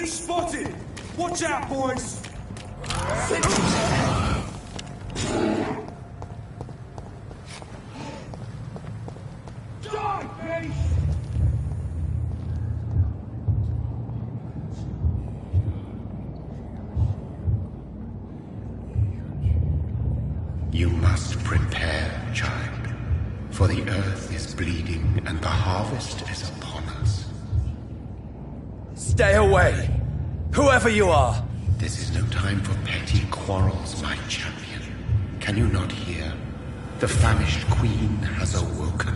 Spotted! Watch out, boys! Die, bitch! You must prepare, child, for the earth is bleeding and the harvest is upon us. Stay away! Whoever you are! This is no time for petty quarrels, my champion. Can you not hear? The famished queen has awoken.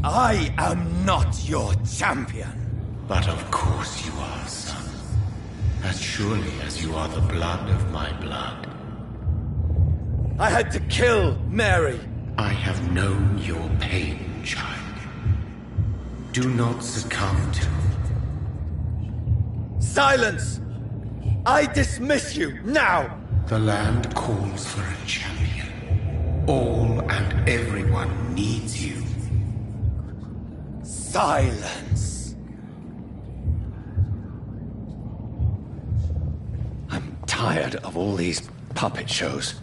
I am not your champion. But of course you are, son. As surely as you are the blood of my blood. I had to kill Mary. I have known your pain, child. Do not succumb to... Silence! I dismiss you, now! The land calls for a champion. All and everyone needs you. Silence! I'm tired of all these puppet shows.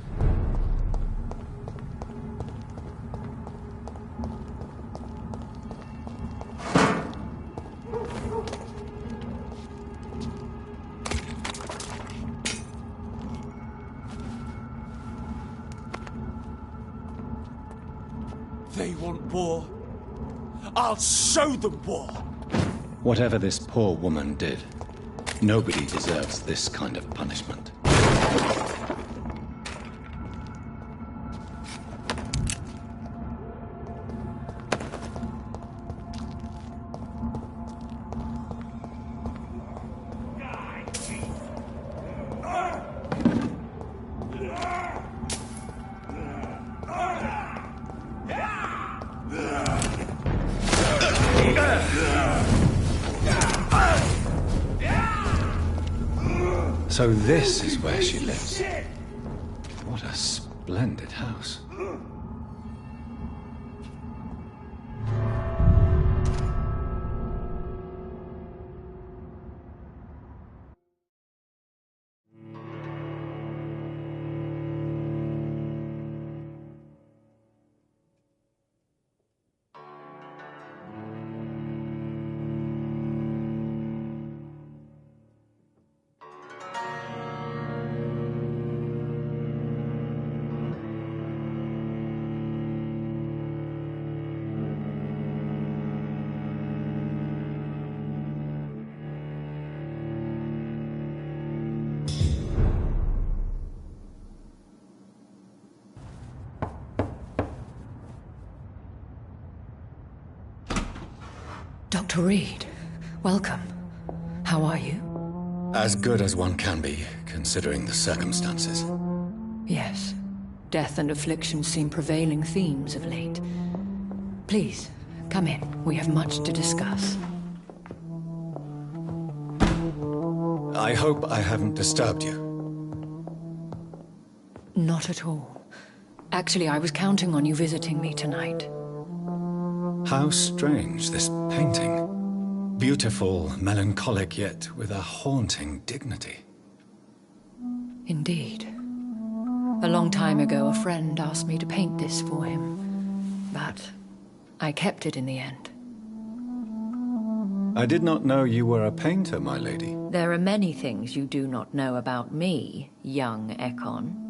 They want war. I'll show them war! Whatever this poor woman did, nobody deserves this kind of punishment. So this is where she lives. What a splendid house. Dr. Reed, welcome. How are you? As good as one can be, considering the circumstances. Yes. Death and affliction seem prevailing themes of late. Please, come in. We have much to discuss. I hope I haven't disturbed you. Not at all. Actually, I was counting on you visiting me tonight. How strange, this painting. Beautiful, melancholic, yet with a haunting dignity. Indeed. A long time ago, a friend asked me to paint this for him. But I kept it in the end. I did not know you were a painter, my lady. There are many things you do not know about me, young Ekon.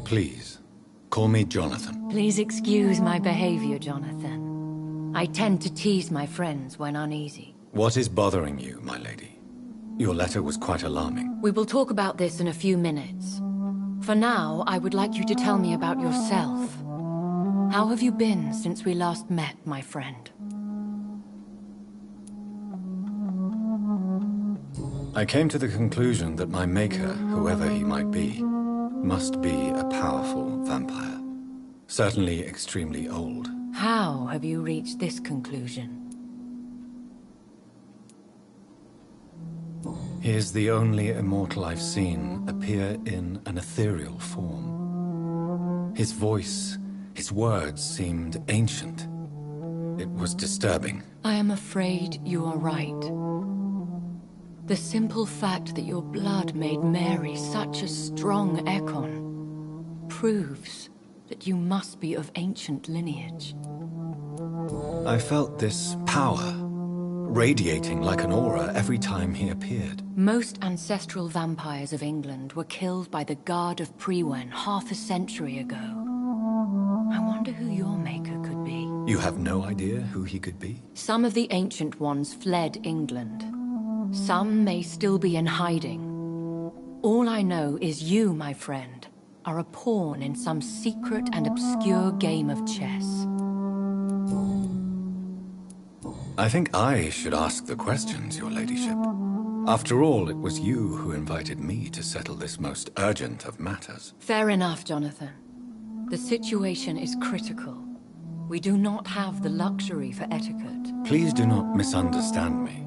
Please, call me Jonathan. Please excuse my behavior, Jonathan. I tend to tease my friends when uneasy. What is bothering you, my lady? Your letter was quite alarming. We will talk about this in a few minutes. For now, I would like you to tell me about yourself. How have you been since we last met, my friend? I came to the conclusion that my maker, whoever he might be, must be a powerful vampire. Certainly extremely old. How have you reached this conclusion? He is the only immortal I've seen appear in an ethereal form. His voice, his words seemed ancient. It was disturbing. I am afraid you are right. The simple fact that your blood made Mary such a strong Ekon proves that you must be of ancient lineage. I felt this power, radiating like an aura every time he appeared. Most ancestral vampires of England were killed by the Guard of Priwen half a century ago. I wonder who your maker could be. You have no idea who he could be? Some of the ancient ones fled England. Some may still be in hiding. All I know is you, my friend, are a pawn in some secret and obscure game of chess. I think I should ask the questions, your ladyship. After all, it was you who invited me to settle this most urgent of matters. Fair enough, Jonathan. The situation is critical. We do not have the luxury for etiquette. Please do not misunderstand me.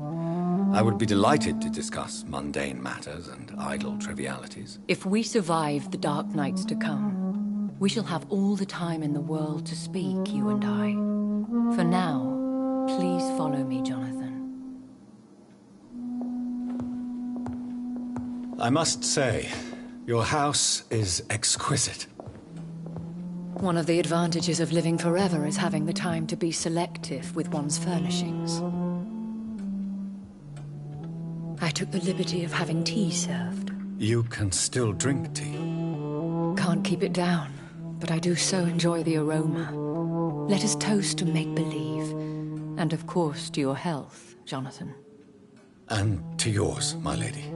I would be delighted to discuss mundane matters and idle trivialities. If we survive the dark nights to come, we shall have all the time in the world to speak, you and I. For now, please follow me, Jonathan. I must say, your house is exquisite. One of the advantages of living forever is having the time to be selective with one's furnishings. I took the liberty of having tea served. You can still drink tea. Can't keep it down, but I do so enjoy the aroma. Let us toast to make-believe. And of course, to your health, Jonathan. And to yours, my lady.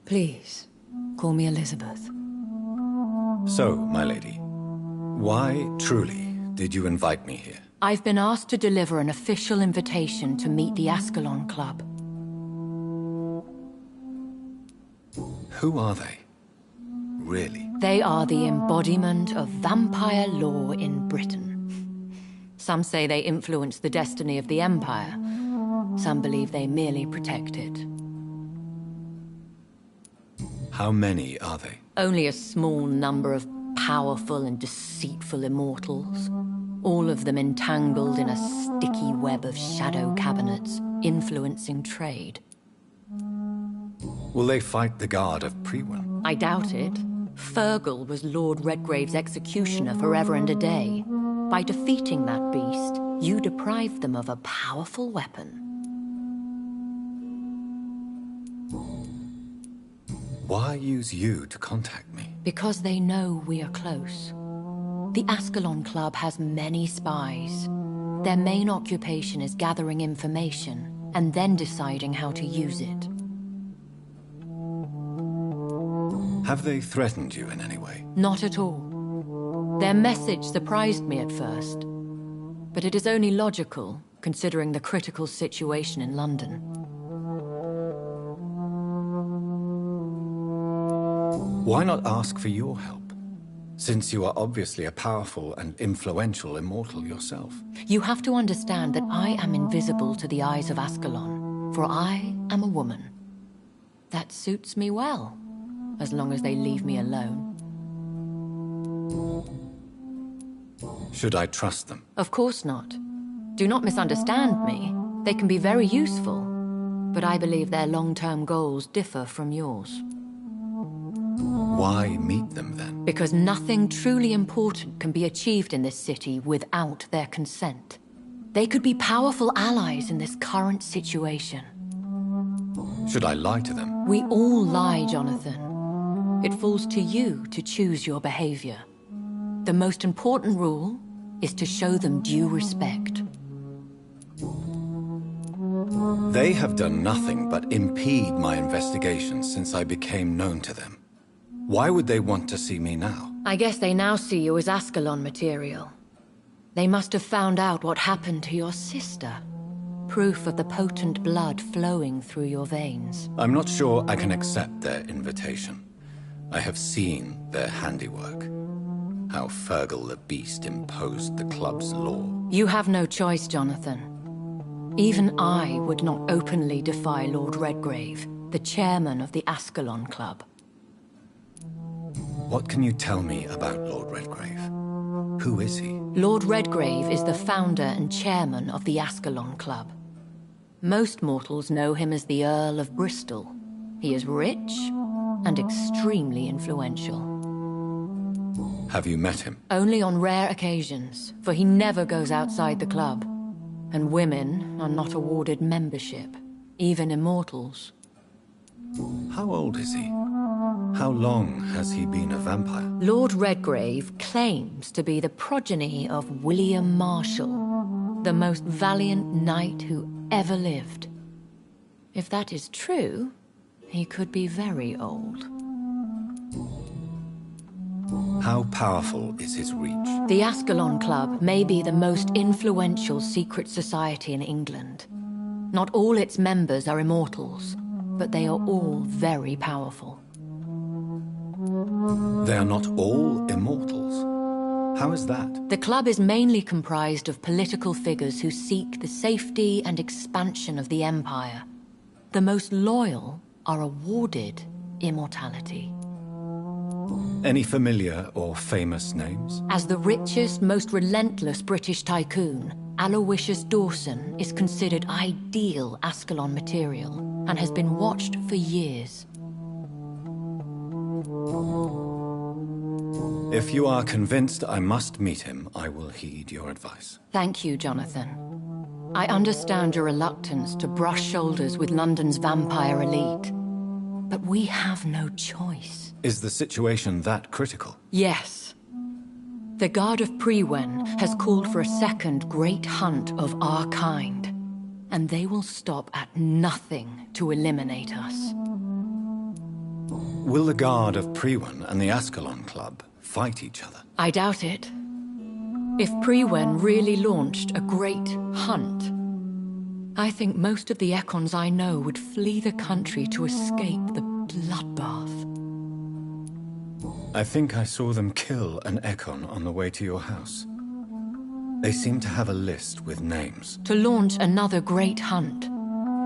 Please, call me Elizabeth. So, my lady, why, truly, did you invite me here? I've been asked to deliver an official invitation to meet the Ascalon Club. Who are they? Really? They are the embodiment of vampire law in Britain. Some say they influence the destiny of the Empire. Some believe they merely protect it. How many are they? Only a small number of powerful and deceitful immortals. All of them entangled in a sticky web of shadow cabinets, influencing trade. Will they fight the Guard of Priwen? I doubt it. Fergal was Lord Redgrave's executioner forever and a day. By defeating that beast, you deprived them of a powerful weapon. Why use you to contact me? Because they know we are close. The Ascalon Club has many spies. Their main occupation is gathering information and then deciding how to use it. Have they threatened you in any way? Not at all. Their message surprised me at first, but it is only logical, considering the critical situation in London. Why not ask for your help? Since you are obviously a powerful and influential immortal yourself. You have to understand that I am invisible to the eyes of Ascalon, for I am a woman. That suits me well, as long as they leave me alone. Should I trust them? Of course not. Do not misunderstand me. They can be very useful, but I believe their long-term goals differ from yours. Why meet them then? Because nothing truly important can be achieved in this city without their consent. They could be powerful allies in this current situation. Should I lie to them? We all lie, Jonathan. It falls to you to choose your behavior. The most important rule is to show them due respect. They have done nothing but impede my investigations since I became known to them. Why would they want to see me now? I guess they now see you as Ascalon material. They must have found out what happened to your sister. Proof of the potent blood flowing through your veins. I'm not sure I can accept their invitation. I have seen their handiwork. How Fergal the Beast imposed the club's law. You have no choice, Jonathan. Even I would not openly defy Lord Redgrave, the chairman of the Ascalon Club. What can you tell me about Lord Redgrave? Who is he? Lord Redgrave is the founder and chairman of the Ascalon Club. Most mortals know him as the Earl of Bristol. He is rich and extremely influential. Have you met him? Only on rare occasions, for he never goes outside the club. And women are not awarded membership, even immortals. How old is he? How long has he been a vampire? Lord Redgrave claims to be the progeny of William Marshall, the most valiant knight who ever lived. If that is true, he could be very old. How powerful is his reach? The Ascalon Club may be the most influential secret society in England. Not all its members are immortals, but they are all very powerful. They are not all immortals. How is that? The club is mainly comprised of political figures who seek the safety and expansion of the Empire. The most loyal are awarded immortality. Any familiar or famous names? As the richest, most relentless British tycoon, Aloysius Dawson is considered ideal Ascalon material and has been watched for years. If you are convinced I must meet him, I will heed your advice. Thank you, Jonathan. I understand your reluctance to brush shoulders with London's vampire elite, but we have no choice. Is the situation that critical? Yes. The Guard of Prewen has called for a second great hunt of our kind, and they will stop at nothing to eliminate us. Will the Guard of Prewen and the Ascalon Club fight each other? I doubt it. If Prewen really launched a great hunt, I think most of the Ekons I know would flee the country to escape the bloodbath. I think I saw them kill an Ekon on the way to your house. They seem to have a list with names. To launch another great hunt,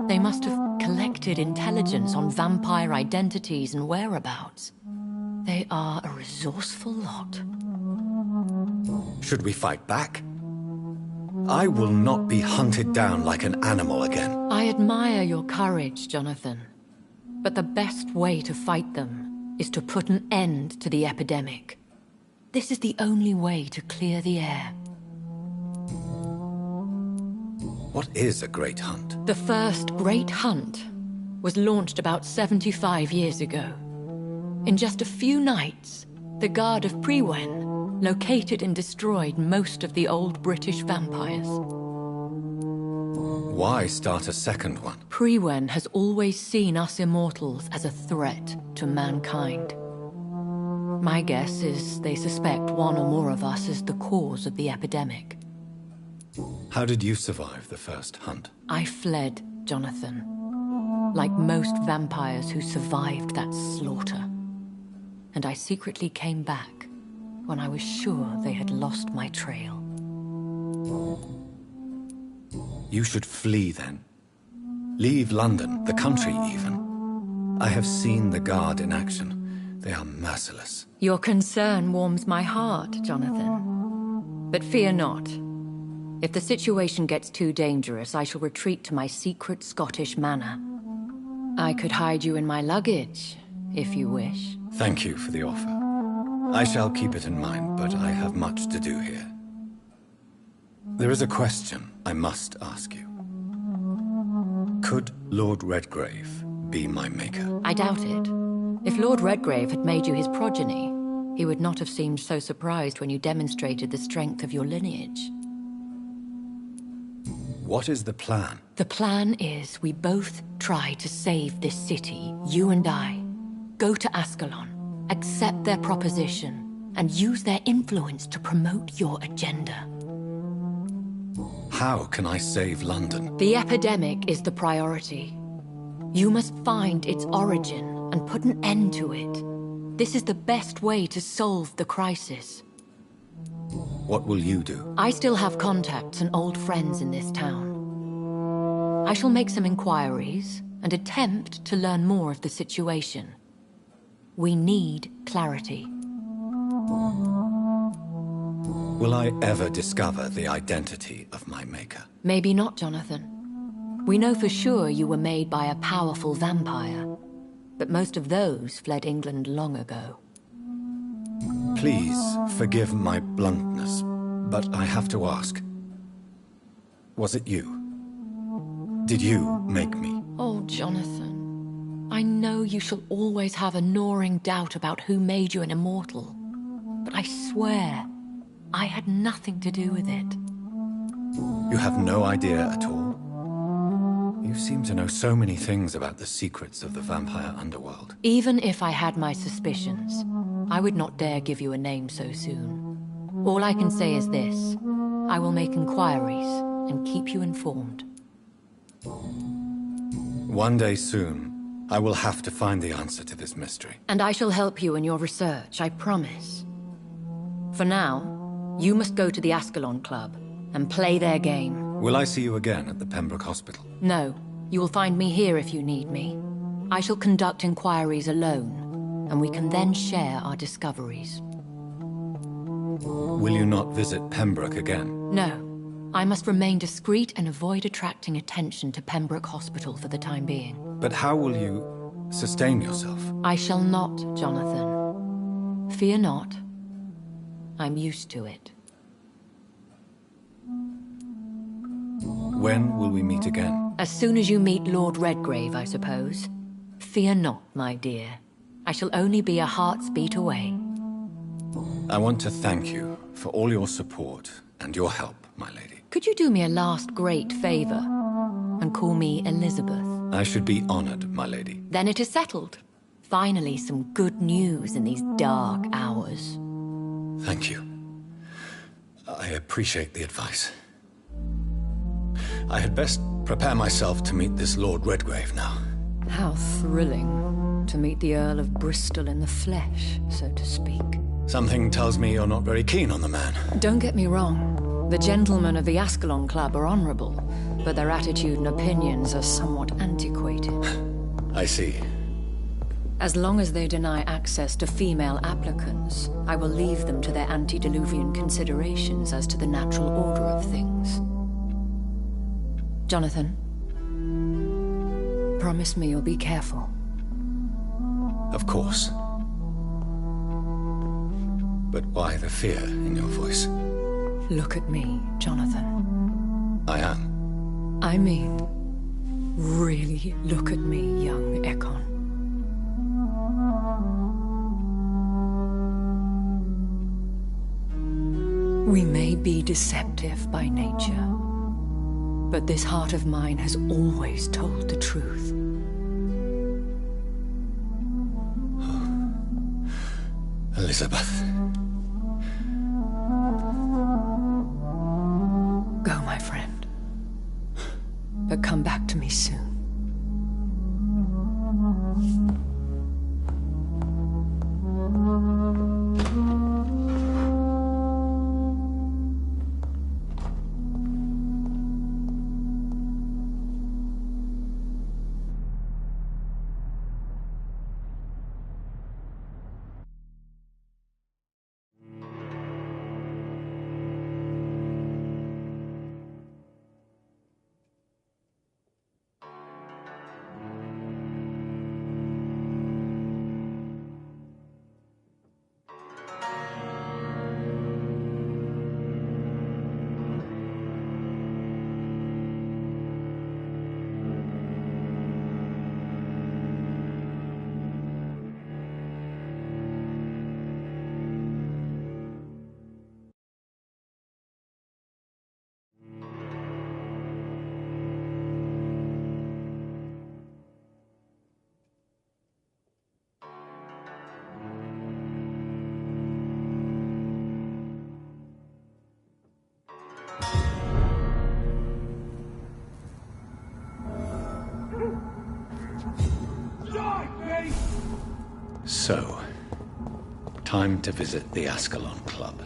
they must have collected intelligence on vampire identities and whereabouts. They are a resourceful lot. Should we fight back? I will not be hunted down like an animal again. I admire your courage, Jonathan. But the best way to fight them is to put an end to the epidemic. This is the only way to clear the air. What is a great hunt? The first great hunt was launched about 75 years ago. In just a few nights, the Guard of Prewen located and destroyed most of the old British vampires. Why start a second one? Prewen has always seen us immortals as a threat to mankind. My guess is they suspect one or more of us as the cause of the epidemic. How did you survive the first hunt? I fled, Jonathan. Like most vampires who survived that slaughter. And I secretly came back when I was sure they had lost my trail. You should flee then. Leave London, the country even. I have seen the Guard in action. They are merciless. Your concern warms my heart, Jonathan. But fear not. If the situation gets too dangerous, I shall retreat to my secret Scottish manor. I could hide you in my luggage, if you wish. Thank you for the offer. I shall keep it in mind, but I have much to do here. There is a question I must ask you. Could Lord Redgrave be my maker? I doubt it. If Lord Redgrave had made you his progeny, he would not have seemed so surprised when you demonstrated the strength of your lineage. What is the plan? The plan is we both try to save this city, you and I. Go to Ascalon, accept their proposition, and use their influence to promote your agenda. How can I save London? The epidemic is the priority. You must find its origin and put an end to it. This is the best way to solve the crisis. What will you do? I still have contacts and old friends in this town. I shall make some inquiries and attempt to learn more of the situation. We need clarity. Will I ever discover the identity of my maker? Maybe not, Jonathan. We know for sure you were made by a powerful vampire, but most of those fled England long ago. Please forgive my bluntness, but I have to ask. Was it you? Did you make me? Oh, Jonathan. I know you shall always have a gnawing doubt about who made you an immortal, but I swear, I had nothing to do with it. You have no idea at all? You seem to know so many things about the secrets of the vampire underworld. Even if I had my suspicions, I would not dare give you a name so soon. All I can say is this. I will make inquiries and keep you informed. One day soon, I will have to find the answer to this mystery. And I shall help you in your research, I promise. For now, you must go to the Ascalon Club and play their game. Will I see you again at the Pembroke Hospital? No, you will find me here if you need me. I shall conduct inquiries alone, and we can then share our discoveries. Will you not visit Pembroke again? No. I must remain discreet and avoid attracting attention to Pembroke Hospital for the time being. But how will you sustain yourself? I shall not, Jonathan. Fear not. I'm used to it. When will we meet again? As soon as you meet Lord Redgrave, I suppose. Fear not, my dear. I shall only be a heart's beat away. I want to thank you for all your support and your help, my lady. Could you do me a last great favor and call me Elizabeth? I should be honored, my lady. Then it is settled. Finally, some good news in these dark hours. Thank you. I appreciate the advice. I had best prepare myself to meet this Lord Redgrave now. How thrilling to meet the Earl of Bristol in the flesh, so to speak. Something tells me you're not very keen on the man. Don't get me wrong. The gentlemen of the Ascalon Club are honorable, but their attitude and opinions are somewhat antiquated. I see. As long as they deny access to female applicants, I will leave them to their antediluvian considerations as to the natural order of things. Jonathan, promise me you'll be careful. Of course. But why the fear in your voice? Look at me, Jonathan. I am. I mean, really look at me, young Ekon. We may be deceptive by nature, but this heart of mine has always told the truth. Elizabeth. Go, my friend. But come back to me soon. So, time to visit the Ascalon Club.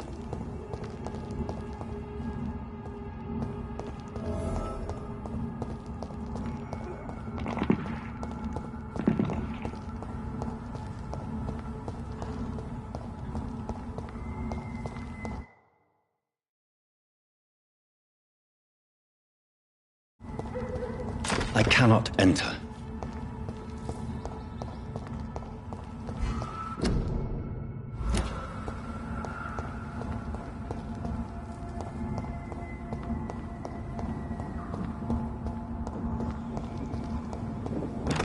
I cannot enter.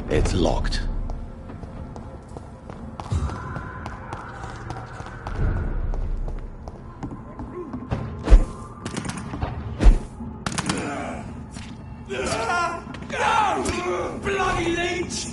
It's locked. Bloody leech!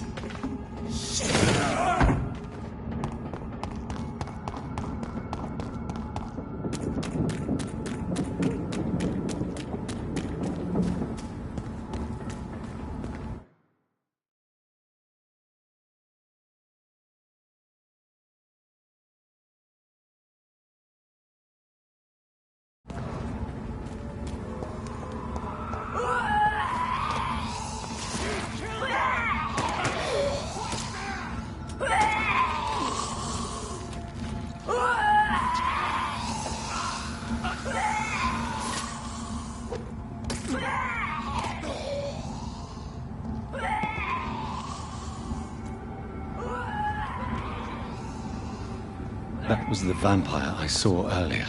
That was the vampire I saw earlier.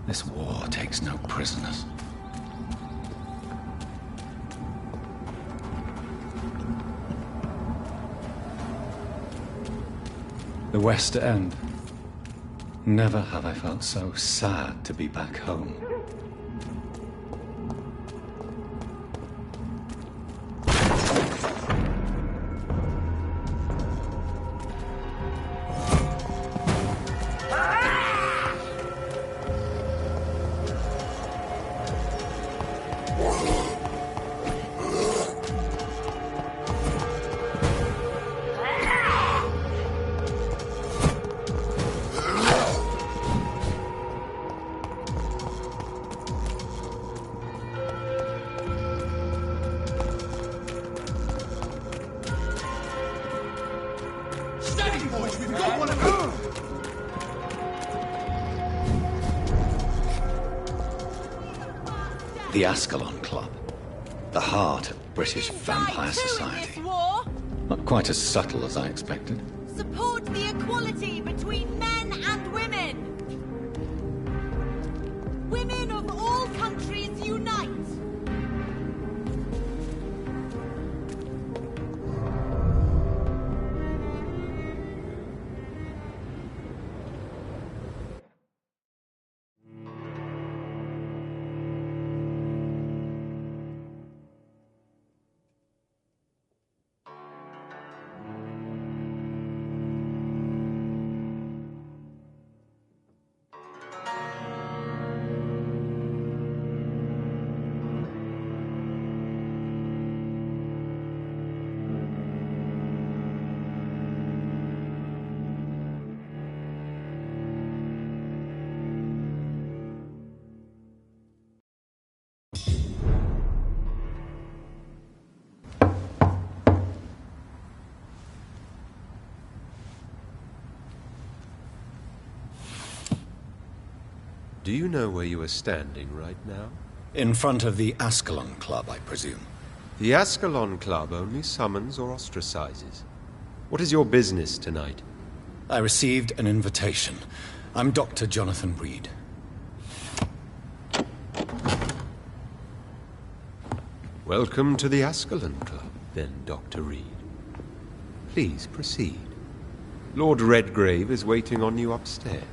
This war takes no prisoners. The West End. Never have I felt so sad to be back home. The Ascalon Club. The heart of British vampire society. Not quite as subtle as I expected. Support the equality between men and women. Women of all countries unite. Do you know where you are standing right now? In front of the Ascalon Club, I presume. The Ascalon Club only summons or ostracizes. What is your business tonight? I received an invitation. I'm Dr. Jonathan Reed. Welcome to the Ascalon Club, then, Dr. Reed. Please proceed. Lord Redgrave is waiting on you upstairs.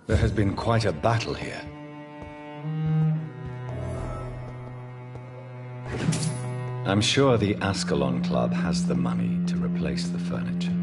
There has been quite a battle here. I'm sure the Ascalon Club has the money to replace the furniture.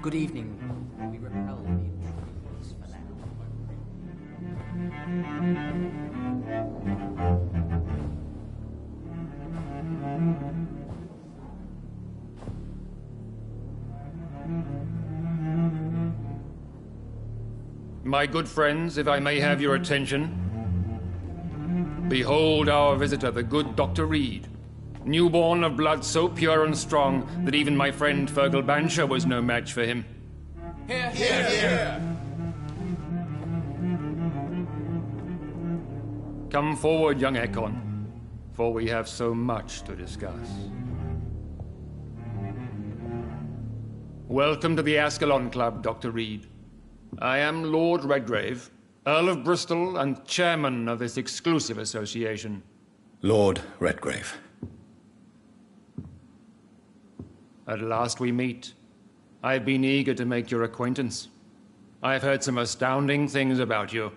Good evening. We repel the intrusions for now. My good friends, if I may have your attention. Behold our visitor, the good Dr. Reed. Newborn of blood so pure and strong that even my friend Fergal Bansher was no match for him. Here, here, here! Come forward, young Ekon, for we have so much to discuss. Welcome to the Ascalon Club, Dr. Reed. I am Lord Redgrave, Earl of Bristol and chairman of this exclusive association. Lord Redgrave. At last we meet. I've been eager to make your acquaintance. I've heard some astounding things about you.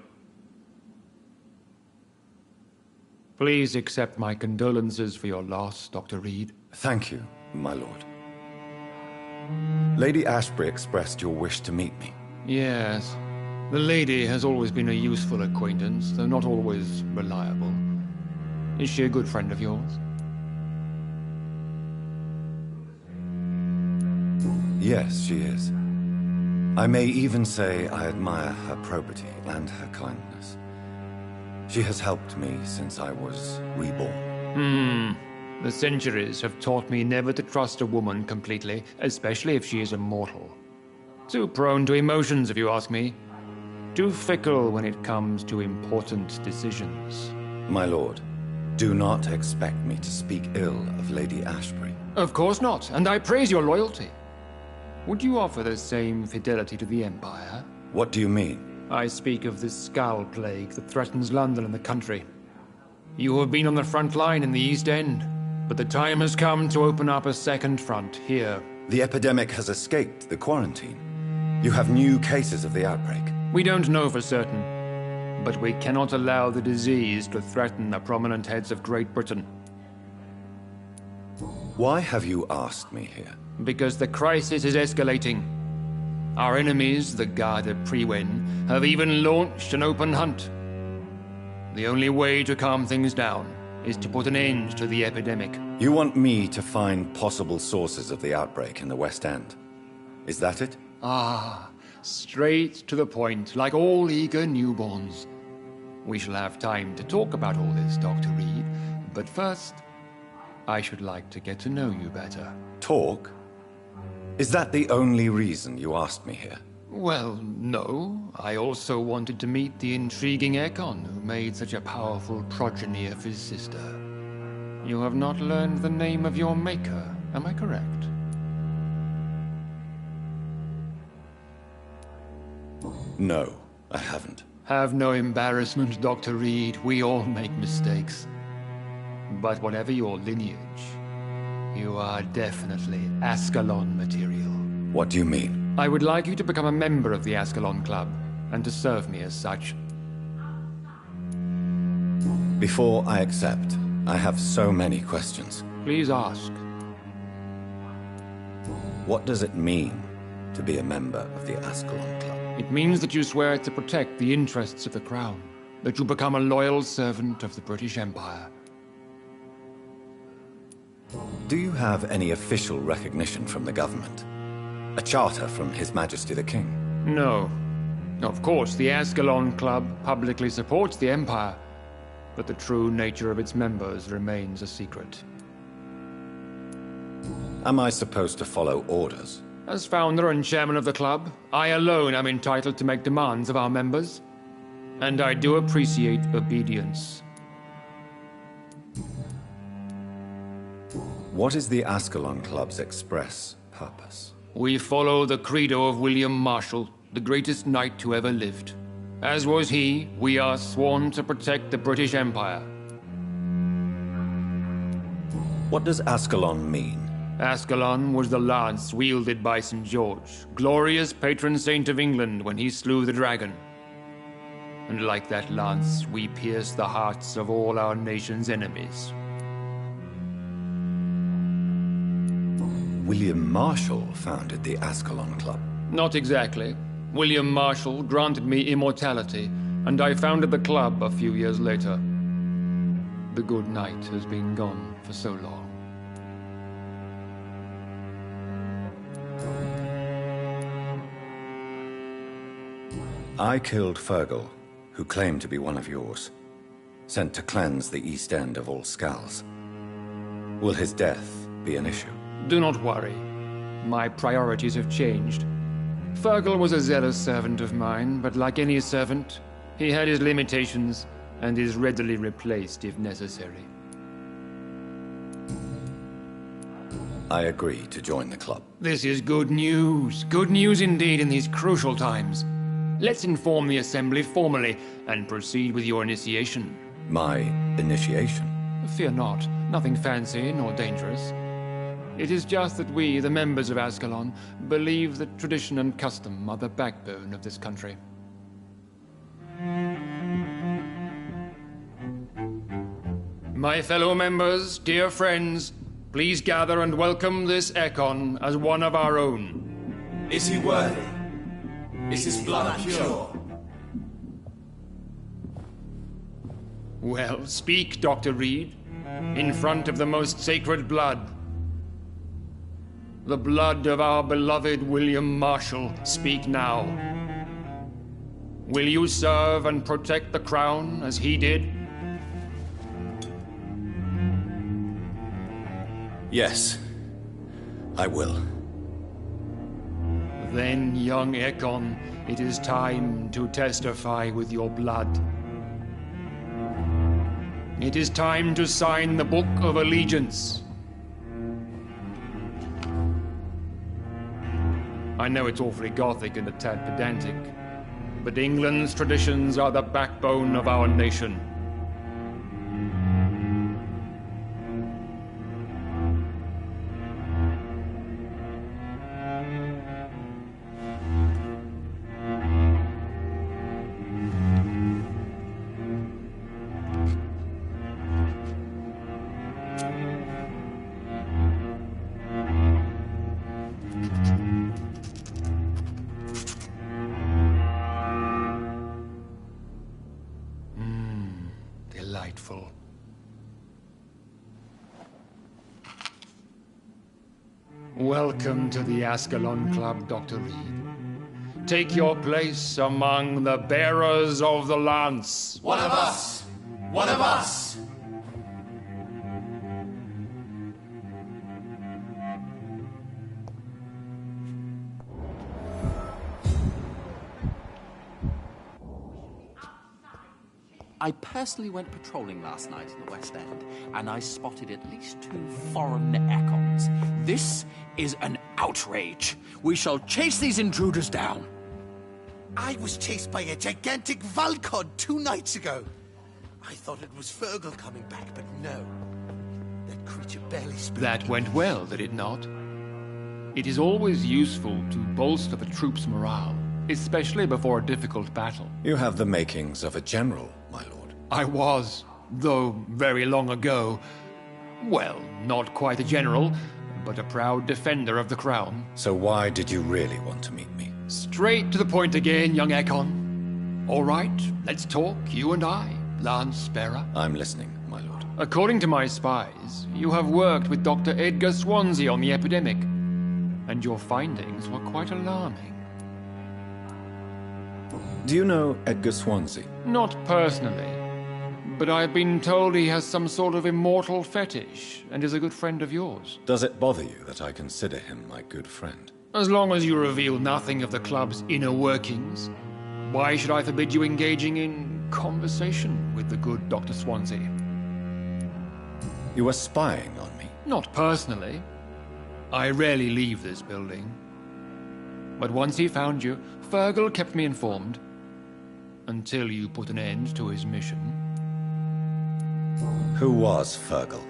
Please accept my condolences for your loss, Dr. Reed. Thank you, my lord. Lady Ashbury expressed your wish to meet me. Yes. The lady has always been a useful acquaintance, though not always reliable. Is she a good friend of yours? Yes, she is. I may even say I admire her probity and her kindness. She has helped me since I was reborn. The centuries have taught me never to trust a woman completely, especially if she is immortal. Too prone to emotions, if you ask me. Too fickle when it comes to important decisions. My lord, do not expect me to speak ill of Lady Ashbury. Of course not, and I praise your loyalty. Would you offer the same fidelity to the Empire? What do you mean? I speak of the Skull Plague that threatens London and the country. You have been on the front line in the East End, but the time has come to open up a second front here. The epidemic has escaped the quarantine. You have new cases of the outbreak. We don't know for certain, but we cannot allow the disease to threaten the prominent heads of Great Britain. Why have you asked me here? Because the crisis is escalating. Our enemies, the Garda Priwen, have even launched an open hunt. The only way to calm things down is to put an end to the epidemic. You want me to find possible sources of the outbreak in the West End? Is that it? Ah, straight to the point, like all eager newborns. We shall have time to talk about all this, Dr. Reed, but first, I should like to get to know you better. Talk? Is that the only reason you asked me here? Well, no. I also wanted to meet the intriguing Ekon, who made such a powerful progeny of his sister. You have not learned the name of your maker, am I correct? No, I haven't. Have no embarrassment, Dr. Reed. We all make mistakes. But whatever your lineage, you are definitely Ascalon material. What do you mean? I would like you to become a member of the Ascalon Club, and to serve me as such. Before I accept, I have so many questions. Please ask. What does it mean to be a member of the Ascalon Club? It means that you swear to protect the interests of the Crown, that you become a loyal servant of the British Empire. Do you have any official recognition from the government? A charter from His Majesty the King? No. Of course, the Ascalon Club publicly supports the Empire, but the true nature of its members remains a secret. Am I supposed to follow orders? As founder and chairman of the club, I alone am entitled to make demands of our members, and I do appreciate obedience. What is the Ascalon Club's express purpose? We follow the credo of William Marshall, the greatest knight who ever lived. As was he, we are sworn to protect the British Empire. What does Ascalon mean? Ascalon was the lance wielded by St. George, glorious patron saint of England when he slew the dragon. And like that lance, we pierce the hearts of all our nation's enemies. William Marshall founded the Ascalon Club. Not exactly. William Marshall granted me immortality, and I founded the club a few years later. The good knight has been gone for so long. I killed Fergal, who claimed to be one of yours, sent to cleanse the East End of all Skulls. Will his death be an issue? Do not worry. My priorities have changed. Fergal was a zealous servant of mine, but like any servant, he had his limitations and is readily replaced if necessary. I agree to join the club. This is good news. Good news indeed in these crucial times. Let's inform the Assembly formally and proceed with your initiation. My initiation? Fear not. Nothing fancy nor dangerous. It is just that we, the members of Ascalon, believe that tradition and custom are the backbone of this country. My fellow members, dear friends, please gather and welcome this Ekon as one of our own. Is he worthy? Is his blood pure? Well, speak, Dr. Reed, in front of the most sacred blood. The blood of our beloved William Marshall, speak now. Will you serve and protect the crown as he did? Yes, I will. Then, young Ekon, it is time to testify with your blood. It is time to sign the Book of Allegiance. I know it's awfully gothic and a tad pedantic, but England's traditions are the backbone of our nation. Delightful. Welcome to the Ascalon Club, Dr. Reed. Take your place among the bearers of the lance. One of us! One of us! I personally went patrolling last night in the West End, and I spotted at least 2 foreign Ekons. This is an outrage. We shall chase these intruders down. I was chased by a gigantic Valcod 2 nights ago. I thought it was Fergal coming back, but no. That creature barely spoke. That went well, did it not? It is always useful to bolster the troops' morale, especially before a difficult battle. You have the makings of a general, my lord. I was, though very long ago. Well, not quite a general, but a proud defender of the crown. So why did you really want to meet me? Straight to the point again, young Ekon. All right, let's talk, you and I, Lance Bearer. I'm listening, my lord. According to my spies, you have worked with Dr. Edgar Swansea on the epidemic, and your findings were quite alarming. Do you know Edgar Swansea? Not personally, but I've been told he has some sort of immortal fetish and is a good friend of yours. Does it bother you that I consider him my good friend? As long as you reveal nothing of the club's inner workings, why should I forbid you engaging in conversation with the good Dr. Swansea? You were spying on me? Not personally. I rarely leave this building. But once he found you, Fergal kept me informed. Until you put an end to his mission. Who was Fergal?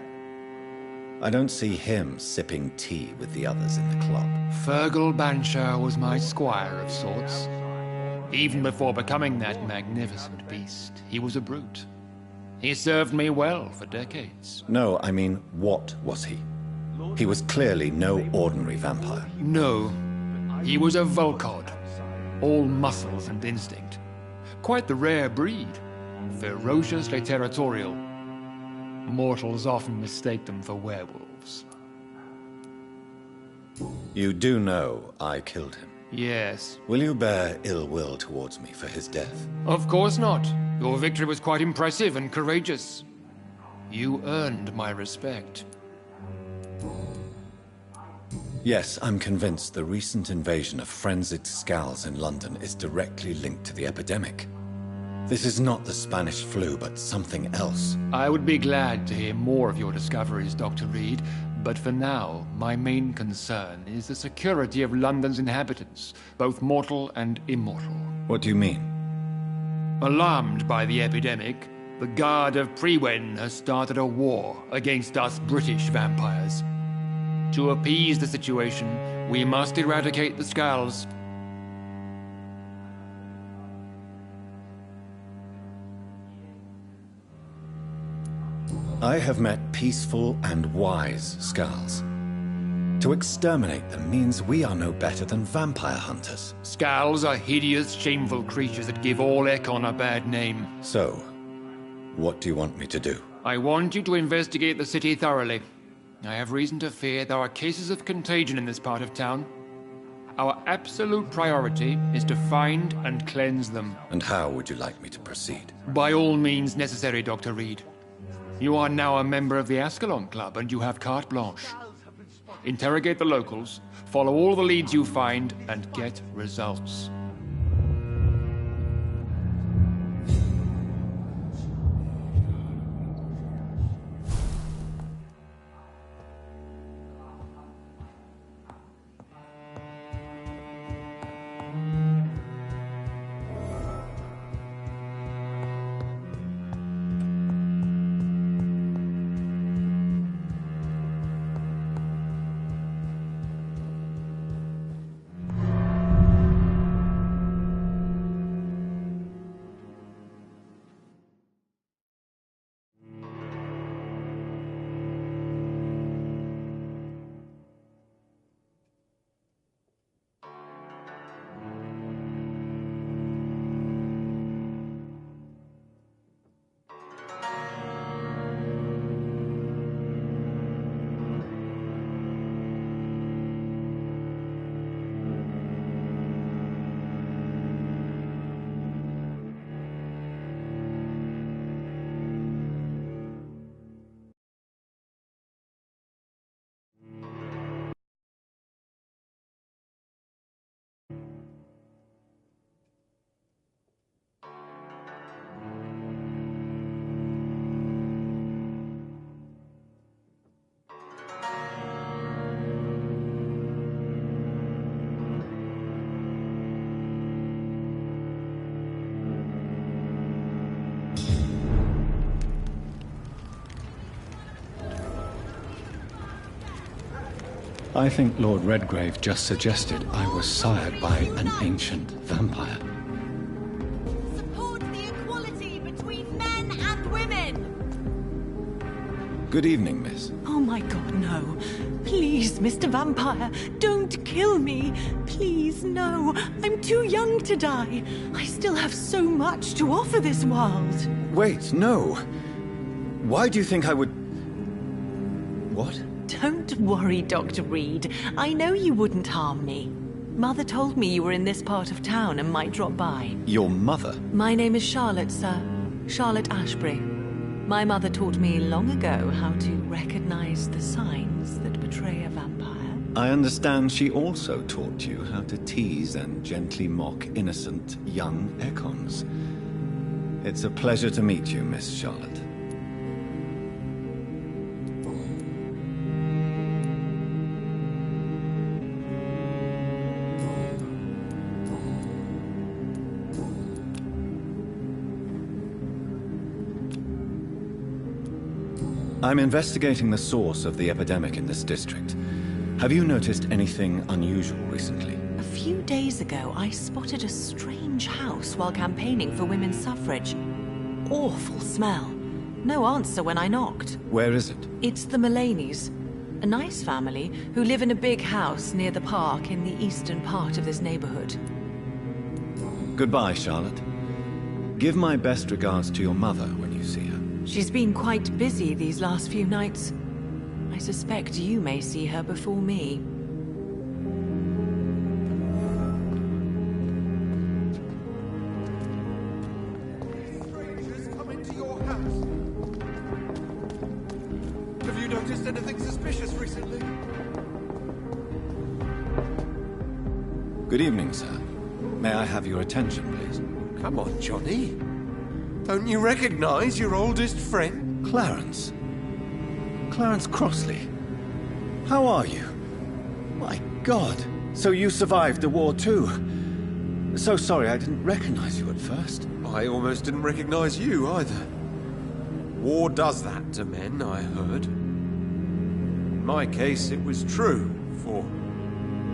I don't see him sipping tea with the others in the club. Fergal Banshire was my squire of sorts. Even before becoming that magnificent beast, he was a brute. He served me well for decades. No, I mean, what was he? He was clearly no ordinary vampire. No, He was a Volcod, all muscles and instinct. Quite the rare breed, ferociously territorial. Mortals often mistake them for werewolves. You do know I killed him. Yes. Will you bear ill will towards me for his death? Of course not. Your victory was quite impressive and courageous. You earned my respect. Yes, I'm convinced the recent invasion of frenzied Skulls in London is directly linked to the epidemic. This is not the Spanish flu, but something else. I would be glad to hear more of your discoveries, Dr. Reed, but for now, my main concern is the security of London's inhabitants, both mortal and immortal. What do you mean? Alarmed by the epidemic, the Guard of Prewen has started a war against us British vampires. To appease the situation, we must eradicate the Skulls. I have met peaceful and wise Skulls. To exterminate them means we are no better than vampire hunters. Skulls are hideous, shameful creatures that give all Ekon a bad name. So, what do you want me to do? I want you to investigate the city thoroughly. I have reason to fear there are cases of contagion in this part of town. Our absolute priority is to find and cleanse them. And how would you like me to proceed? By all means necessary, Dr. Reed. You are now a member of the Ascalon Club, and you have carte blanche. Interrogate the locals, follow all the leads you find, and get results. I think Lord Redgrave just suggested I was sired by an ancient vampire. Support the equality between men and women! Good evening, miss. Oh my god, no. Please, Mr. Vampire, don't kill me. Please, no. I'm too young to die. I still have so much to offer this world. Wait, no. Why do you think I would... What? Don't worry, Dr. Reed. I know you wouldn't harm me. Mother told me you were in this part of town and might drop by. Your mother? My name is Charlotte, sir. Charlotte Ashbury. My mother taught me long ago how to recognize the signs that betray a vampire. I understand she also taught you how to tease and gently mock innocent young Ekons. It's a pleasure to meet you, Miss Charlotte. I'm investigating the source of the epidemic in this district. Have you noticed anything unusual recently? A few days ago, I spotted a strange house while campaigning for women's suffrage. Awful smell. No answer when I knocked. Where is it? It's the Mullaneys. A nice family who live in a big house near the park in the eastern part of this neighborhood. Goodbye, Charlotte. Give my best regards to your mother when you see her. She's been quite busy these last few nights. I suspect you may see her before me. Strangers come into your house. Have you noticed anything suspicious recently? Good evening, sir. May I have your attention, please? Come on, Johnny. Don't you recognize your oldest friend? Clarence. Clarence Crossley. How are you? My God. So you survived the war too. So sorry I didn't recognize you at first. I almost didn't recognize you either. War does that to men, I heard. In my case, it was true, for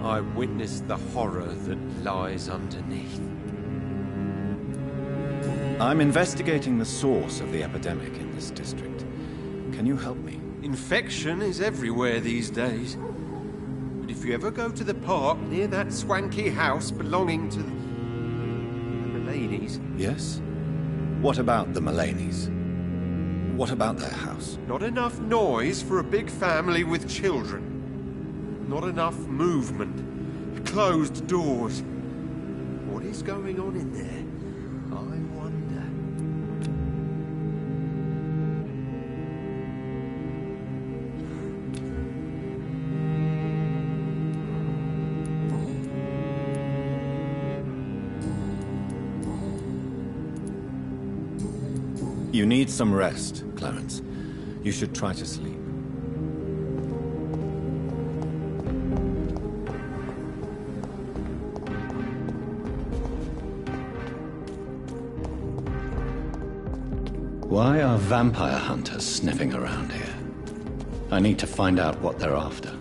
I witnessed the horror that lies underneath. I'm investigating the source of the epidemic in this district. Can you help me? Infection is everywhere these days. But if you ever go to the park near that swanky house belonging to the Mullaneys... Yes? What about the Mullaneys? What about their house? Not enough noise for a big family with children. Not enough movement. Closed doors. What is going on in there? I wonder. You need some rest, Clarence. You should try to sleep. Why are vampire hunters sniffing around here? I need to find out what they're after.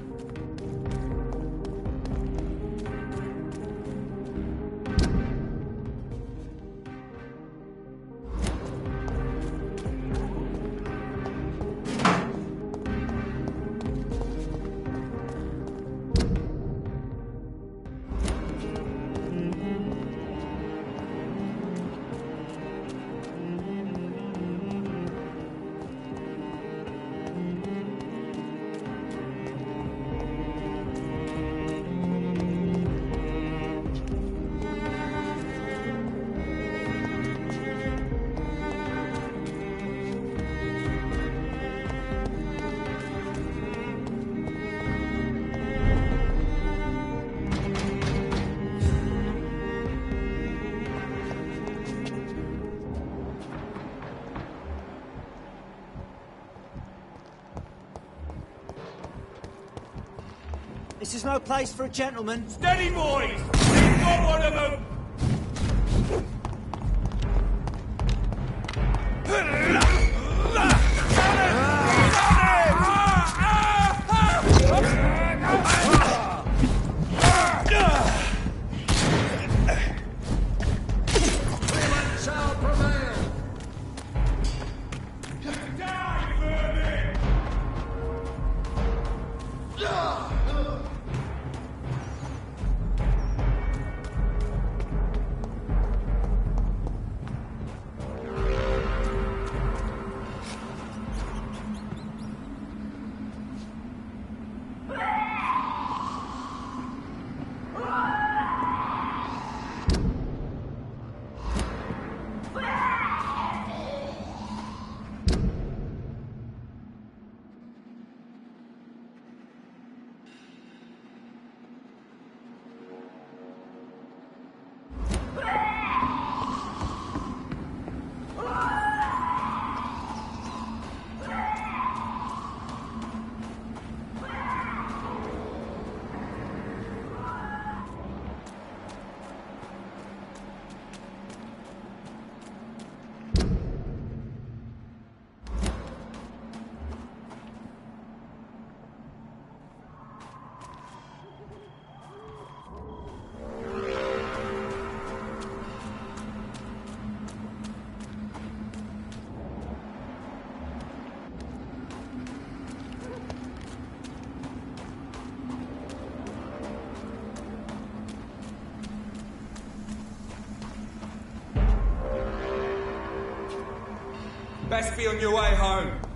This is no place for a gentleman. Steady, boys! We've got one of them! Best be on your way home.